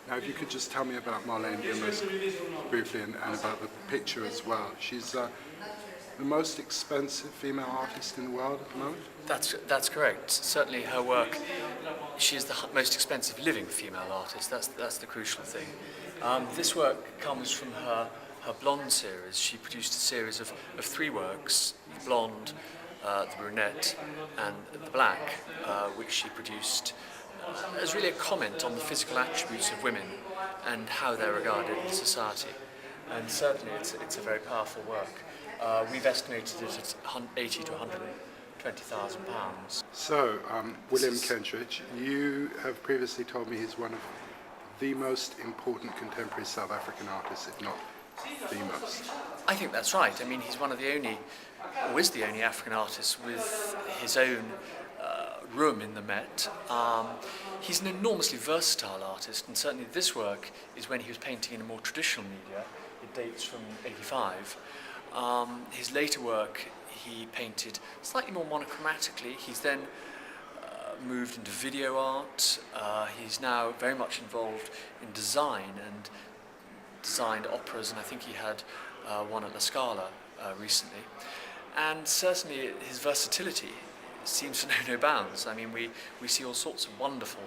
Now, if you could just tell me about Marlene Dietrich briefly and about the picture as well. She's the most expensive female artist in the world at the moment? That's correct. Certainly her work, she is the most expensive living female artist. That's the crucial thing. This work comes from her blonde series. She produced a series of 3 works, the blonde, the brunette and the black, which she produced as really a comment on the physical attributes of women and how they're regarded in society. And certainly it's a very powerful work. We've estimated it at £80,000 to £120,000. So, William Kentridge, you have previously told me he's one of the most important contemporary South African artists, if not the most. I think that's right. I mean, he's one of the only, or is the only African artist with his own room in the Met. He's an enormously versatile artist, and certainly this work is when he was painting in a more traditional media. It dates from '85. His later work he painted slightly more monochromatically. He's then moved into video art. He's now very much involved in design and designed operas, and I think he had one at La Scala recently. And certainly his versatility seems to know no bounds. I mean, we see all sorts of wonderful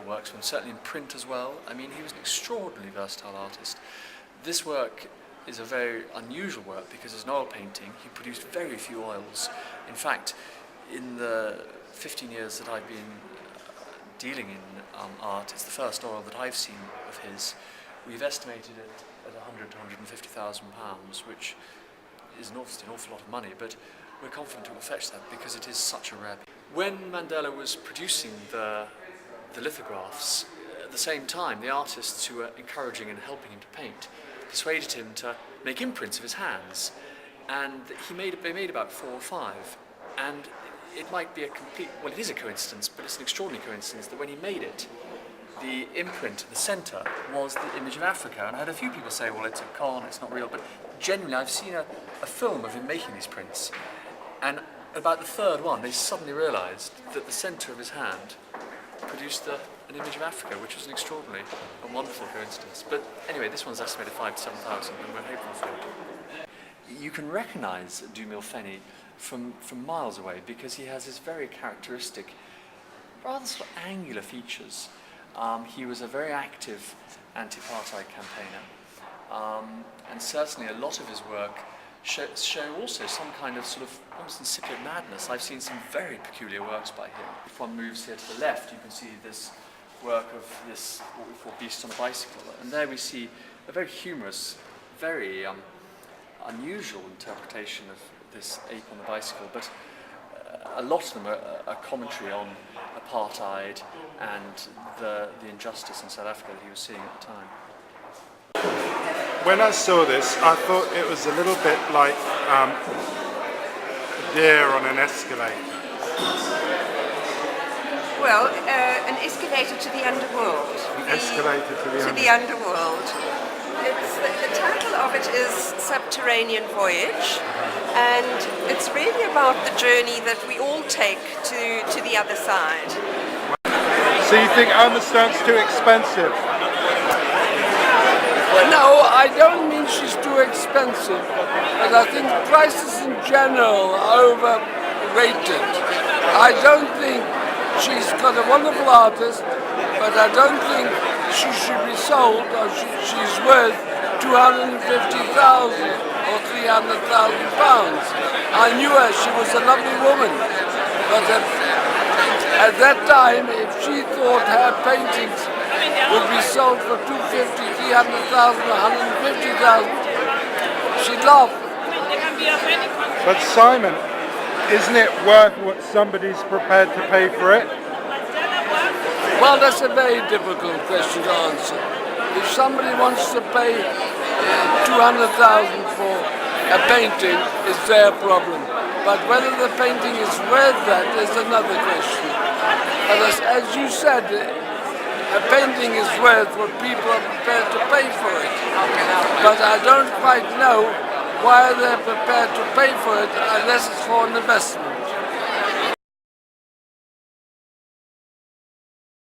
works, and certainly in print as well. I mean, he was an extraordinarily versatile artist. This work is a very unusual work because as an oil painting, he produced very few oils. In fact, in the 15 years that I've been dealing in art, it's the first oil that I've seen of his. We've estimated it at £100,000 to £150,000, which is obviously an awful lot of money, but we're confident it will fetch that because it is such a rare. When Mandela was producing the lithographs, at the same time, the artists who were encouraging and helping him to paint persuaded him to make imprints of his hands, and they made about 4 or 5, and it might be a complete, well, it is a coincidence, but it's an extraordinary coincidence that when he made it, the imprint at the centre was the image of Africa. And I had a few people say, well, it's a con, it's not real, but genuinely I've seen a film of him making these prints, and about the 3rd one they suddenly realised that the centre of his hand produced an image of Africa, which was an extraordinary and wonderful coincidence. But anyway, this one's estimated 5,000 to 7,000, and we're hoping for it. You can recognise Dumil Feni from miles away because he has his very characteristic, rather sort of angular features. He was a very active anti-apartheid campaigner, and certainly a lot of his work show also some kind of sort of almost incipient madness. I've seen some very peculiar works by him. If one moves here to the left, you can see this work of this, what we call Beast on a Bicycle, and there we see a very humorous, very unusual interpretation of this ape on the bicycle, but a lot of them are commentary on apartheid and the injustice in South Africa that he was seeing at the time. When I saw this, I thought it was a little bit like deer on an escalator. Well, an escalator to the underworld. An escalator to the underworld. The title of it is Subterranean Voyage, and it's really about the journey that we all take to the other side. So you think Emma Stone's too expensive? No, I don't mean she's too expensive, but I think prices in general are overrated. I don't think she's got a wonderful artist, but I don't think she should be sold, or she's worth 250,000 or 300,000 pounds. I knew her, she was a lovely woman, but at that time, if she thought her paintings would be sold for 250, 300,000, 150,000, she'd laugh. But Simon, isn't it worth what somebody's prepared to pay for it? Well, that's a very difficult question to answer. If somebody wants to pay 200,000 for a painting, it's their problem. But whether the painting is worth that is another question. But as you said, a painting is worth what people are prepared to pay for it. But I don't quite know why they're prepared to pay for it unless it's for an investment.